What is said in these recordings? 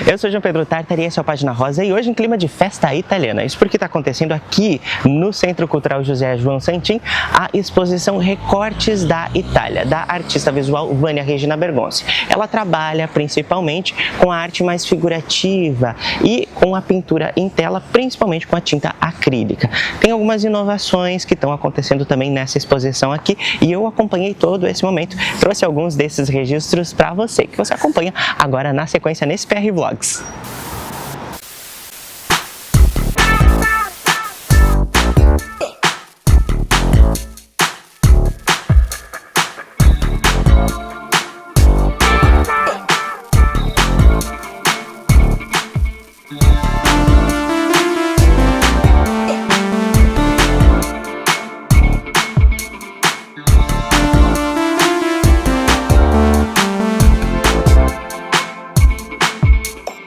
Eu sou João Pedro Tartari, esse é o Página Rosa e hoje em clima de festa italiana. Isso porque está acontecendo aqui no Centro Cultural José João Santin a exposição Recortes da Itália, da artista visual Vânia Regina Bergonzi. Ela trabalha principalmente com a arte mais figurativa e com a pintura em tela, principalmente com a tinta acrílica. Tem algumas inovações que estão acontecendo também nessa exposição aqui e eu acompanhei todo esse momento, trouxe alguns desses registros para você, que você acompanha agora na sequência nesse PR Vlogs.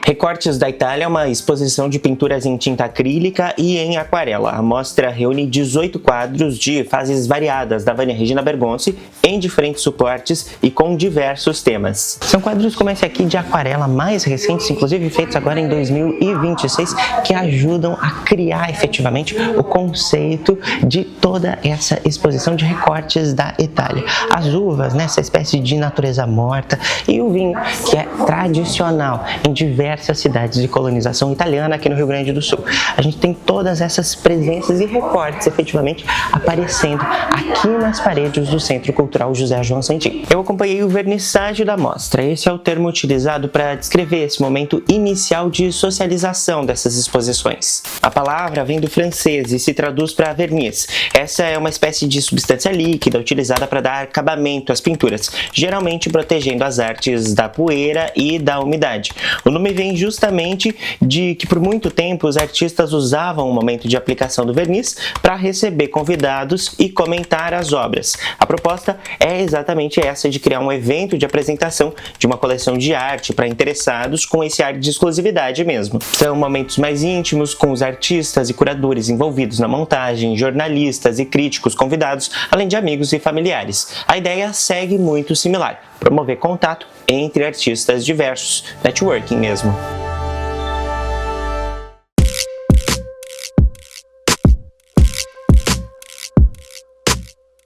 Recortes da Itália é uma exposição de pinturas em tinta acrílica e em aquarela. A mostra reúne 18 quadros de fases variadas da Vânia Regina Bergonzi em diferentes suportes e com diversos temas. São quadros como esse aqui de aquarela mais recentes, inclusive feitos agora em 2026, que ajudam a criar efetivamente o conceito de toda essa exposição de recortes da Itália. As uvas, né, essa espécie de natureza morta, e o vinho, que é tradicional em diversas cidades de colonização italiana aqui no Rio Grande do Sul. A gente tem todas essas presenças e recortes efetivamente aparecendo aqui nas paredes do Centro Cultural José João Santin. Eu acompanhei o vernissage da mostra. Esse é o termo utilizado para descrever esse momento inicial de socialização dessas exposições. A palavra vem do francês e se traduz para verniz. Essa é uma espécie de substância líquida utilizada para dar acabamento às pinturas, geralmente protegendo as artes da poeira e da umidade. O nome vem justamente de que por muito tempo os artistas usavam o momento de aplicação do verniz para receber convidados e comentar as obras. A proposta é exatamente essa, de criar um evento de apresentação de uma coleção de arte para interessados com esse ar de exclusividade mesmo. São momentos mais íntimos, com os artistas e curadores envolvidos na montagem, jornalistas e críticos convidados, além de amigos e familiares. A ideia segue muito similar: promover contato entre artistas diversos, networking mesmo.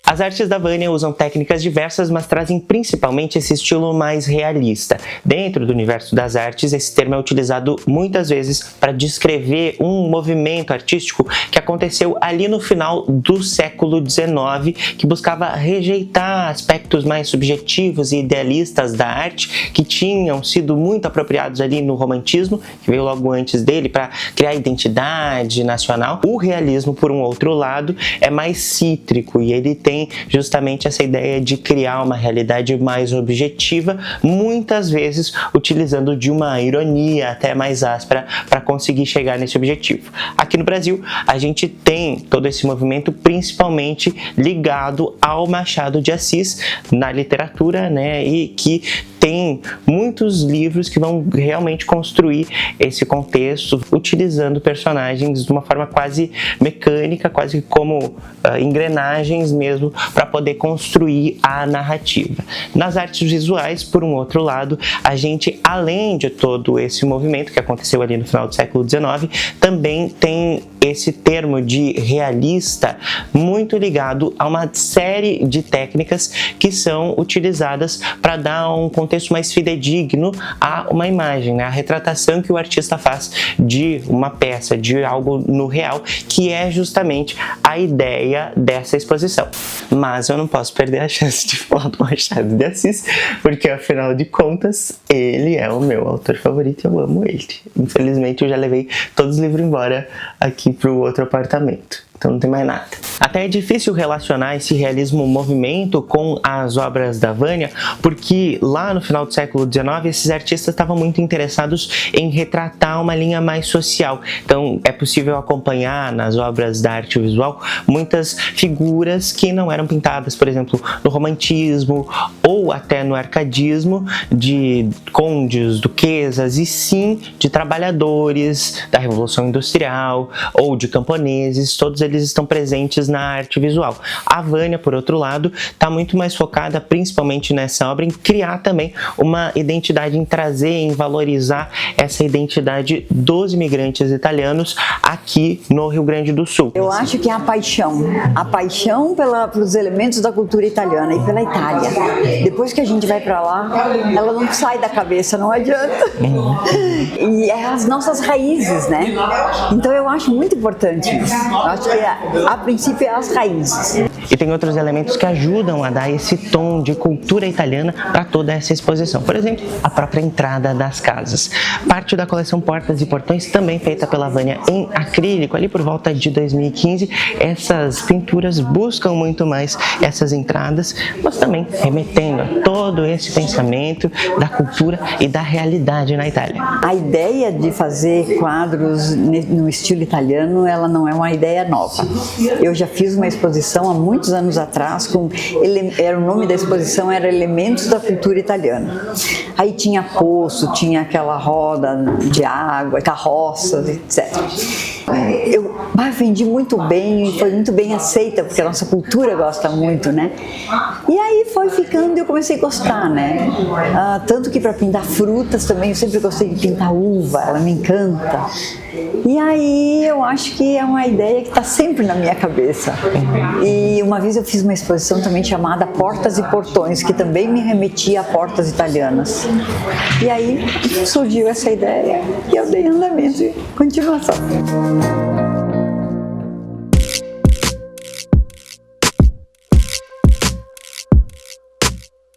As artes da Vânia usam técnicas diversas, mas trazem principalmente esse estilo mais realista. Dentro do universo das artes, esse termo é utilizado muitas vezes para descrever um movimento artístico que aconteceu ali no final do século XIX, que buscava rejeitar aspectos mais subjetivos e idealistas da arte, que tinham sido muito apropriados ali no romantismo, que veio logo antes dele, para criar identidade nacional. O realismo, por um outro lado, é mais cítrico e ele tem justamente essa ideia de criar uma realidade mais objetiva, muitas vezes utilizando de uma ironia até mais áspera para conseguir chegar nesse objetivo. Aqui no Brasil, a gente tem todo esse movimento principalmente ligado ao Machado de Assis na literatura, né, e que tem muitos livros que vão realmente construir esse contexto, utilizando personagens de uma forma quase mecânica, quase como engrenagens mesmo, para poder construir a narrativa. Nas artes visuais, por um outro lado, a gente, além de todo esse movimento que aconteceu ali no final do século XIX, também tem esse termo de realista muito ligado a uma série de técnicas que são utilizadas para dar um contexto mais fidedigno a uma imagem, né? A retratação que o artista faz de uma peça, de algo no real, que é justamente a ideia dessa exposição. Mas eu não posso perder a chance de falar do Machado de Assis, porque afinal de contas, ele é o meu autor favorito e eu amo ele. Infelizmente eu já levei todos os livros embora aqui para o outro apartamento. Então não tem mais nada. Até é difícil relacionar esse realismo movimento com as obras da Vânia, porque lá no final do século XIX esses artistas estavam muito interessados em retratar uma linha mais social. Então é possível acompanhar nas obras da arte visual muitas figuras que não eram pintadas, por exemplo, no romantismo ou até no arcadismo, de condes, duquesas, e sim de trabalhadores da Revolução Industrial ou de camponeses. Todos eles estão presentes na arte visual. A Vânia, por outro lado, está muito mais focada, principalmente nessa obra, em criar também uma identidade, em trazer, em valorizar essa identidade dos imigrantes italianos aqui no Rio Grande do Sul. Eu acho que é a paixão pelos elementos da cultura italiana e pela Itália. Depois que a gente vai para lá, ela não sai da cabeça, não adianta. E é as nossas raízes, né? Então eu acho muito importante isso. Eu acho que a princípio é as raízes. E tem outros elementos que ajudam a dar esse tom de cultura italiana para toda essa exposição. Por exemplo, a própria entrada das casas. Parte da coleção Portas e Portões, também feita pela Vânia em acrílico, ali por volta de 2015. Essas pinturas buscam muito mais essas entradas, mas também remetendo a todo esse pensamento da cultura e da realidade na Itália. A ideia de fazer quadros no estilo italiano, ela não é uma ideia nova. Eu já fiz uma exposição há muitos anos atrás, o nome da exposição era Elementos da Cultura Italiana. Aí tinha poço, tinha aquela roda de água, carroças, etc. Eu vendi muito bem e foi muito bem aceita, porque a nossa cultura gosta muito, né? E aí foi ficando e eu comecei a gostar, né? Tanto que para pintar frutas também, eu sempre gostei de pintar uva, ela me encanta. E aí eu acho que é uma ideia que está sempre na minha cabeça. E uma vez eu fiz uma exposição também chamada Portas e Portões, que também me remetia a portas italianas. E aí surgiu essa ideia e eu dei andamento e continuação.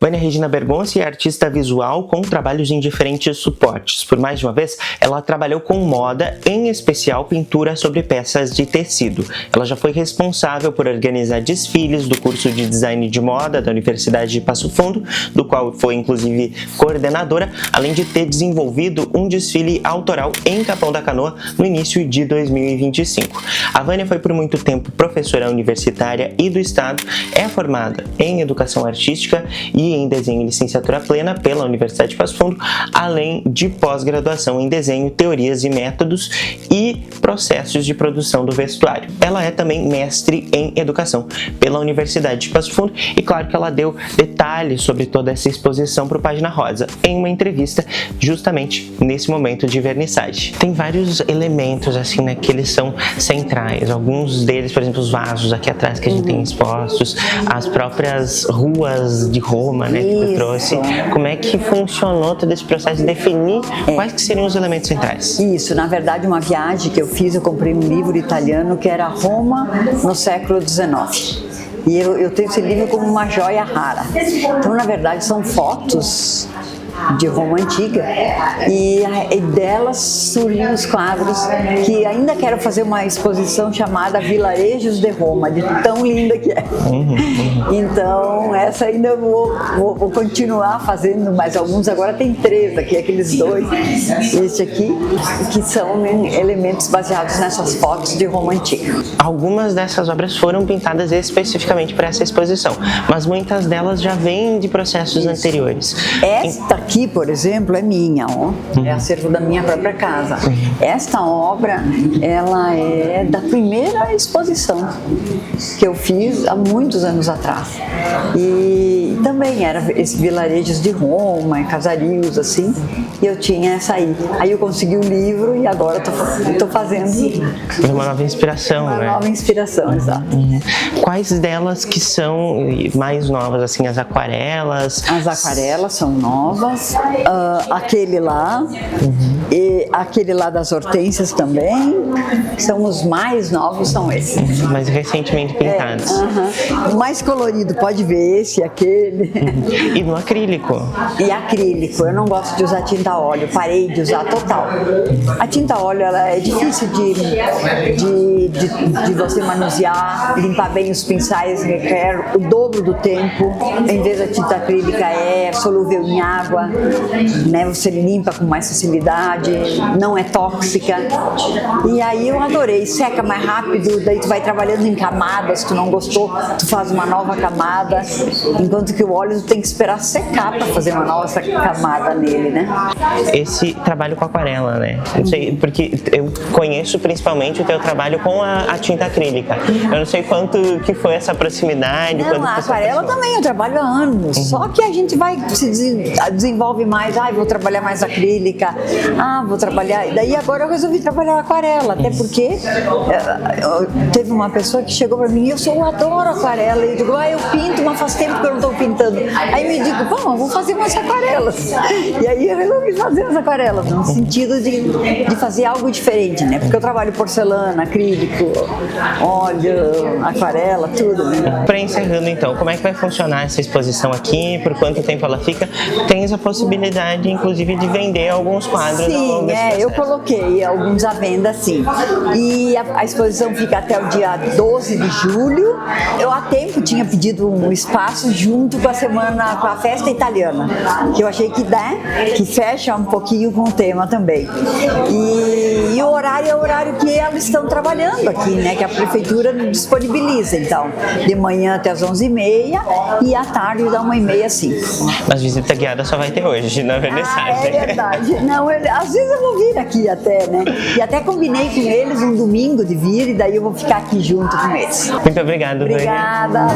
Vânia Regina Bergonzi é artista visual com trabalhos em diferentes suportes. Por mais de uma vez, ela trabalhou com moda, em especial pintura sobre peças de tecido. Ela já foi responsável por organizar desfiles do curso de design de moda da Universidade de Passo Fundo, do qual foi inclusive coordenadora, além de ter desenvolvido um desfile autoral em Capão da Canoa no início de 2025. A Vânia foi por muito tempo professora universitária e do Estado, é formada em Educação Artística e em Desenho e Licenciatura Plena pela Universidade de Passo Fundo, além de pós-graduação em Desenho, Teorias e Métodos e Processos de Produção do Vestuário. Ela é também mestre em Educação pela Universidade de Passo Fundo e claro que ela deu detalhes sobre toda essa exposição para o Página Rosa em uma entrevista justamente nesse momento de vernissage. Tem vários elementos assim, né, que eles são centrais. Alguns deles, por exemplo, os vasos aqui atrás que a gente tem expostos, as próprias ruas de Roma, né, que tu trouxe. Como é que funcionou todo esse processo de definir quais que seriam os elementos centrais? Isso, na verdade, uma viagem que eu fiz, eu comprei um livro italiano que era Roma no século XIX. E eu tenho esse livro como uma joia rara. Então, na verdade, são fotos de Roma antiga e delas surgiram os quadros que ainda quero fazer uma exposição chamada Vilarejos de Roma, de tão linda que é. Então essa ainda eu vou continuar fazendo, mas alguns agora tem 3 aqui, aqueles 2, este aqui, que são elementos baseados nessas fotos de Roma antiga. Algumas dessas obras foram pintadas especificamente para essa exposição, mas muitas delas já vêm de processos anteriores. Esta aqui, por exemplo, é minha, ó. É acervo da minha própria casa. Esta obra, ela é da primeira exposição que eu fiz há muitos anos atrás. E também era esse vilarejos de Roma, casarios, assim, e eu tinha essa aí. Aí eu consegui o livro e agora estou fazendo. Uma nova inspiração, né? Uma nova inspiração, exato. Quais delas que são mais novas, assim, as aquarelas? As aquarelas são novas, aquele lá, e aquele lá das hortênsias também, são os mais novos, são esses. Mais recentemente pintados. O mais colorido, pode ver esse, aquele. E no acrílico? E acrílico, eu não gosto de usar tinta a óleo, parei de usar total. A tinta a óleo, ela é difícil de você manusear, limpar bem os pincéis, requer o dobro do tempo. Em vez da tinta acrílica é solúvel em água, né? Você limpa com mais facilidade. não é tóxica. E aí eu adorei, seca mais rápido, daí tu vai trabalhando em camadas, tu não gostou, tu faz uma nova camada, enquanto que o óleo tu tem que esperar secar para fazer uma nova camada nele, né? Esse trabalho com aquarela, né? Não sei, porque eu conheço principalmente o teu trabalho com a tinta acrílica. Eu não sei quanto que foi essa proximidade. Não, a aquarela também eu trabalho há anos, só que a gente vai se desenvolve mais, vou trabalhar mais acrílica, vou trabalhar, daí agora eu resolvi trabalhar aquarela, até porque teve uma pessoa que chegou para mim, eu adoro aquarela, e eu digo, eu pinto, mas faz tempo que eu não estou pintando. Aí me digo, vou fazer umas aquarelas. E aí eu resolvi fazer as aquarelas, no sentido de fazer algo diferente, né? Porque eu trabalho porcelana, acrílico, óleo, aquarela, tudo, né? Para encerrando então, como é que vai funcionar essa exposição aqui? Por quanto tempo ela fica? Tens a possibilidade, inclusive, de vender alguns quadros. Sim, eu coloquei alguns à venda, sim. E a exposição fica até o dia 12 de julho. Eu há tempo tinha pedido um espaço junto com com a festa italiana, que eu achei que fecha um pouquinho com o tema também. E o horário é o horário que elas estão trabalhando aqui, né? Que a prefeitura disponibiliza, então, de manhã até as 11h30 e à tarde da 1h30, assim. Mas visita guiada só vai ter hoje, na verdade. É verdade. Não, às vezes eu vou vir aqui até, né? E até combinei com eles um domingo de vir, e daí eu vou ficar aqui junto com eles. Muito obrigado. Obrigada.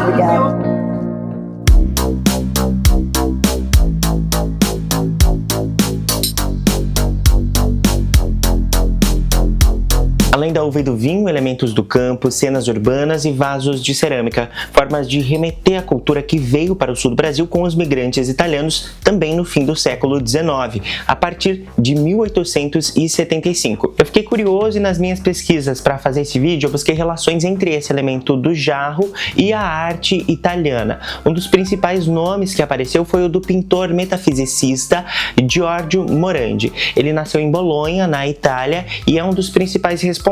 Além da uva e do vinho, elementos do campo, cenas urbanas e vasos de cerâmica, formas de remeter à cultura que veio para o sul do Brasil com os migrantes italianos também no fim do século XIX, a partir de 1875. Eu fiquei curioso e nas minhas pesquisas para fazer esse vídeo eu busquei relações entre esse elemento do jarro e a arte italiana. Um dos principais nomes que apareceu foi o do pintor metafisicista Giorgio Morandi. Ele nasceu em Bolonha, na Itália, e é um dos principais responsáveis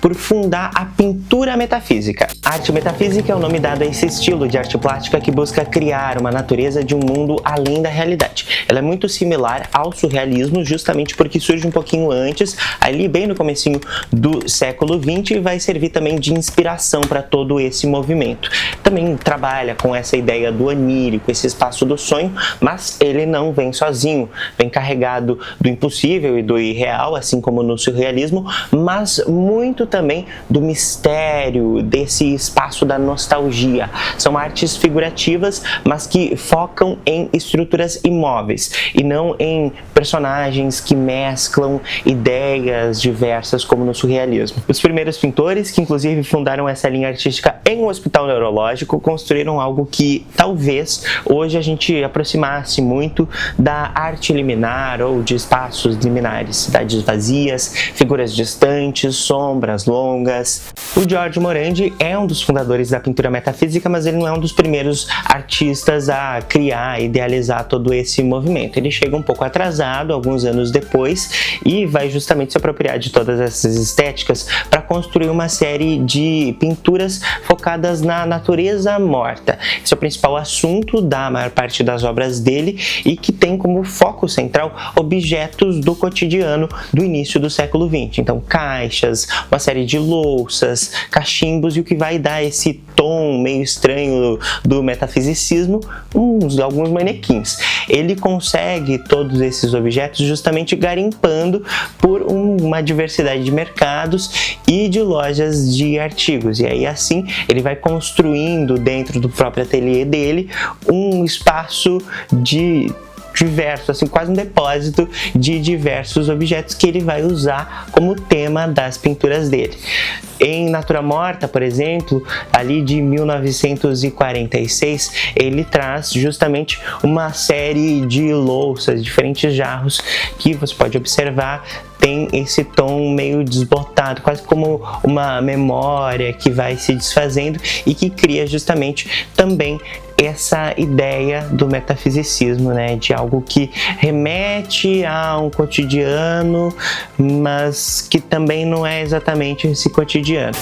por fundar a pintura metafísica. A arte metafísica é o nome dado a esse estilo de arte plástica que busca criar uma natureza de um mundo além da realidade. Ela é muito similar ao surrealismo, justamente porque surge um pouquinho antes, ali bem no comecinho do século XX, e vai servir também de inspiração para todo esse movimento. Também trabalha com essa ideia do onírico, esse espaço do sonho, mas ele não vem sozinho, vem carregado do impossível e do irreal, assim como no surrealismo, mas muito também do mistério, desse espaço da nostalgia. São artes figurativas, mas que focam em estruturas imóveis e não em personagens que mesclam ideias diversas como no surrealismo. Os primeiros pintores, que inclusive fundaram essa linha artística em um hospital neurológico, construíram algo que talvez hoje a gente aproximasse muito da arte liminar ou de espaços liminares, cidades vazias, figuras distantes, sombras longas. O Giorgio Morandi é um dos fundadores da pintura metafísica, mas ele não é um dos primeiros artistas a criar, idealizar todo esse movimento. Ele chega um pouco atrasado, alguns anos depois, e vai justamente se apropriar de todas essas estéticas para construir uma série de pinturas focadas na natureza morta. Esse é o principal assunto da maior parte das obras dele e que tem como foco central objetos do cotidiano do início do século XX. Então, caixas, uma série de louças, cachimbos, e o que vai dar esse tom meio estranho do metafisicismo, alguns manequins. Ele consegue todos esses objetos justamente garimpando por uma diversidade de mercados e de lojas de artigos. E aí assim ele vai construindo dentro do próprio ateliê dele um espaço de diversos, assim, quase um depósito de diversos objetos que ele vai usar como tema das pinturas dele. Em Natura Morta, por exemplo, ali de 1946, ele traz justamente uma série de louças, diferentes jarros, que você pode observar tem esse tom meio desbotado, quase como uma memória que vai se desfazendo e que cria justamente também essa ideia do metafisicismo, né, de algo que remete a um cotidiano, mas que também não é exatamente esse cotidiano.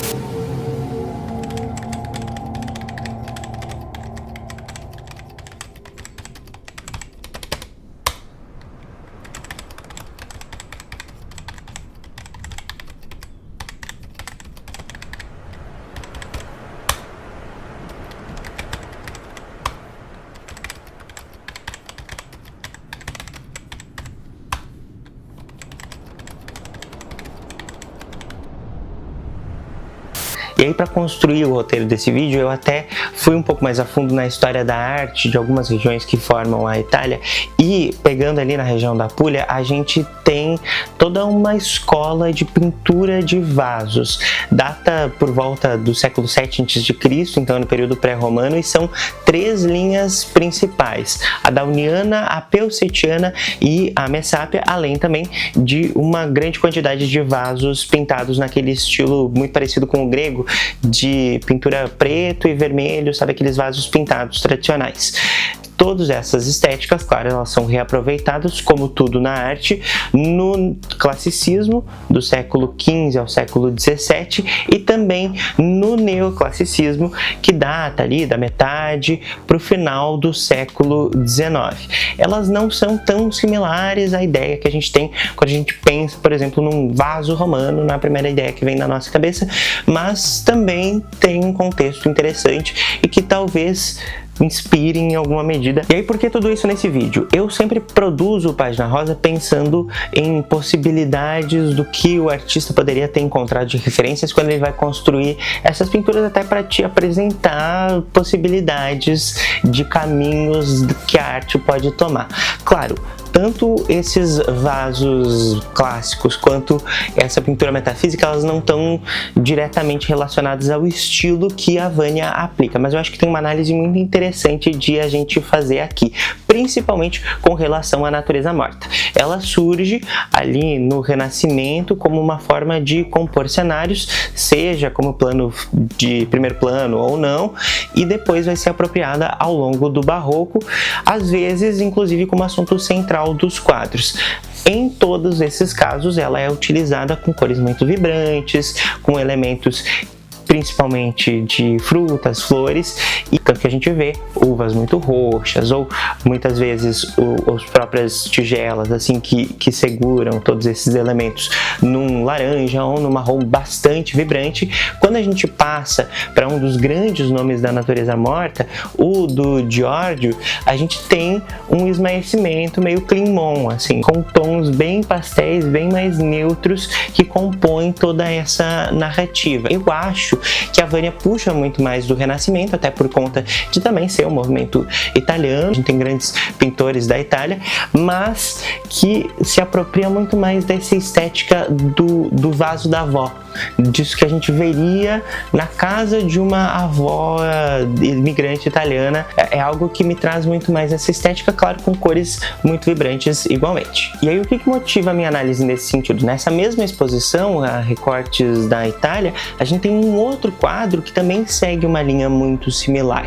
E aí, para construir o roteiro desse vídeo, eu até fui um pouco mais a fundo na história da arte de algumas regiões que formam a Itália, e pegando ali na região da Puglia, a gente tem toda uma escola de pintura de vasos. Data por volta do século VII a.C., então no período pré-romano, e são 3 linhas principais: a dauniana, a peucetiana e a messápia, além também de uma grande quantidade de vasos pintados naquele estilo muito parecido com o grego, de pintura preto e vermelho, sabe, aqueles vasos pintados tradicionais. Todas essas estéticas, claro, elas são reaproveitadas, como tudo na arte, no classicismo do século XV ao século XVII e também no neoclassicismo, que data ali da metade para o final do século XIX. Elas não são tão similares à ideia que a gente tem quando a gente pensa, por exemplo, num vaso romano, na primeira ideia que vem na nossa cabeça, mas também tem um contexto interessante e que talvez inspire em alguma medida. E aí, por que tudo isso nesse vídeo? Eu sempre produzo o Página Rosa pensando em possibilidades do que o artista poderia ter encontrado de referências quando ele vai construir essas pinturas, até para te apresentar possibilidades de caminhos que a arte pode tomar. Claro, tanto esses vasos clássicos quanto essa pintura metafísica, elas não estão diretamente relacionadas ao estilo que a Vânia aplica, mas eu acho que tem uma análise muito interessante de a gente fazer aqui, principalmente com relação à natureza morta. Ela surge ali no Renascimento como uma forma de compor cenários, seja como plano de primeiro plano ou não, e depois vai ser apropriada ao longo do Barroco, às vezes inclusive como assunto central dos quadros. Em todos esses casos, ela é utilizada com cores muito vibrantes, com elementos principalmente de frutas, flores, e tanto que a gente vê uvas muito roxas, ou muitas vezes as próprias tigelas assim que seguram todos esses elementos num laranja ou num marrom bastante vibrante. Quando a gente passa para um dos grandes nomes da natureza morta, o do Giorgio, a gente tem um esmaecimento meio climon, assim, com tons bem pastéis, bem mais neutros, que compõem toda essa narrativa. Eu acho que a Vânia puxa muito mais do Renascimento, até por conta de também ser um movimento italiano. A gente tem grandes pintores da Itália, mas que se apropria muito mais dessa estética do vaso da avó, disso que a gente veria na casa de uma avó imigrante italiana. É algo que me traz muito mais essa estética, claro, com cores muito vibrantes igualmente. E aí, o que motiva a minha análise nesse sentido? Nessa mesma exposição, a Recortes da Itália, a gente tem um outro quadro que também segue uma linha muito similar.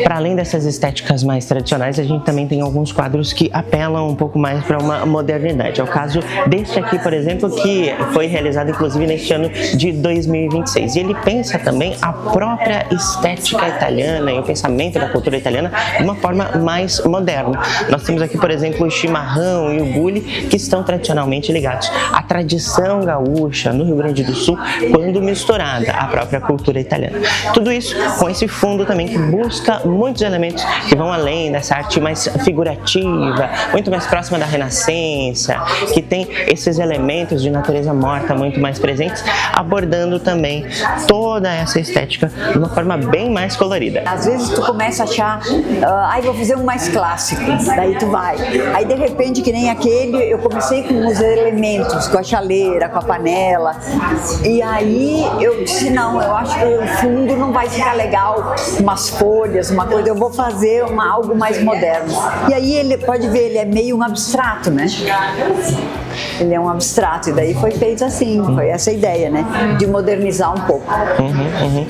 Para além dessas estéticas mais tradicionais, a gente também tem alguns quadros que apelam um pouco mais para uma modernidade. É o caso deste aqui, por exemplo, que foi realizado inclusive neste ano de 2026. E ele pensa também a própria estética italiana e o pensamento da cultura italiana de uma forma mais moderna. Nós temos aqui, por exemplo, o chimarrão e o bule, que estão tradicionalmente ligados à tradição gaúcha no Rio Grande do Sul, quando misturada à própria cultura italiana. Tudo isso com esse fundo também que busca muitos elementos que vão além dessa arte mais figurativa, muito mais próxima da Renascença, que tem esses elementos de natureza morta muito mais presentes, abordando também toda essa estética de uma forma bem mais colorida. Às vezes tu começa a achar, vou fazer um mais clássico, daí tu vai. Aí de repente, que nem aquele, eu comecei com os elementos, com a chaleira, com a panela, e aí eu disse, não, eu acho que o fundo não vai ficar legal, umas folhas, uma coisa, eu vou fazer algo mais moderno. E aí ele pode ver, ele é meio um abstrato, né? Ele é um abstrato, e daí foi feito assim, foi essa a ideia, né? De modernizar um pouco.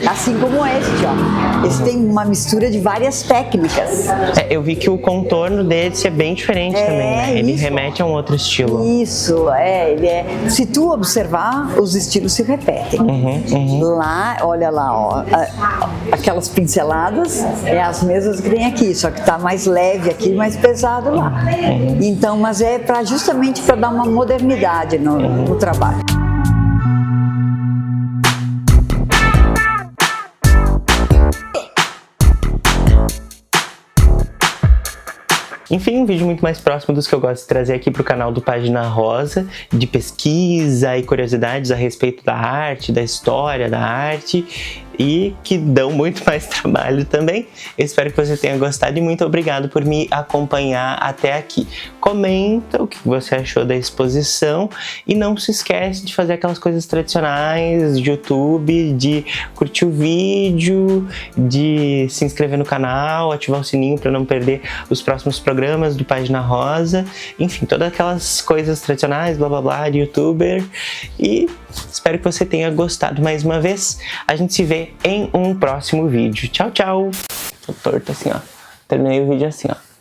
Assim como este, ó. Esse tem uma mistura de várias técnicas. Eu vi que o contorno dele é bem diferente também, né? Ele remete a um outro estilo. Isso, ele é. Se tu observar, os estilos se repetem. Lá, olha lá, ó, aquelas pinceladas é as mesmas que tem aqui, só que tá mais leve aqui, mais pesado lá. Então, mas é justamente para dar uma modernidade no trabalho. Enfim, um vídeo muito mais próximo dos que eu gosto de trazer aqui para o canal do Página Rosa, de pesquisa e curiosidades a respeito da arte, da história da arte, e que dão muito mais trabalho também. Eu espero que você tenha gostado e muito obrigado por me acompanhar até aqui. Comenta o que você achou da exposição e não se esquece de fazer aquelas coisas tradicionais de YouTube, de curtir o vídeo, de se inscrever no canal, ativar o sininho para não perder os próximos programas do Página Rosa, enfim, todas aquelas coisas tradicionais, blá blá blá, de youtuber. E espero que você tenha gostado mais uma vez. A gente se vê em um próximo vídeo. Tchau, tchau! Tô torto assim, ó. Terminei o vídeo assim, ó.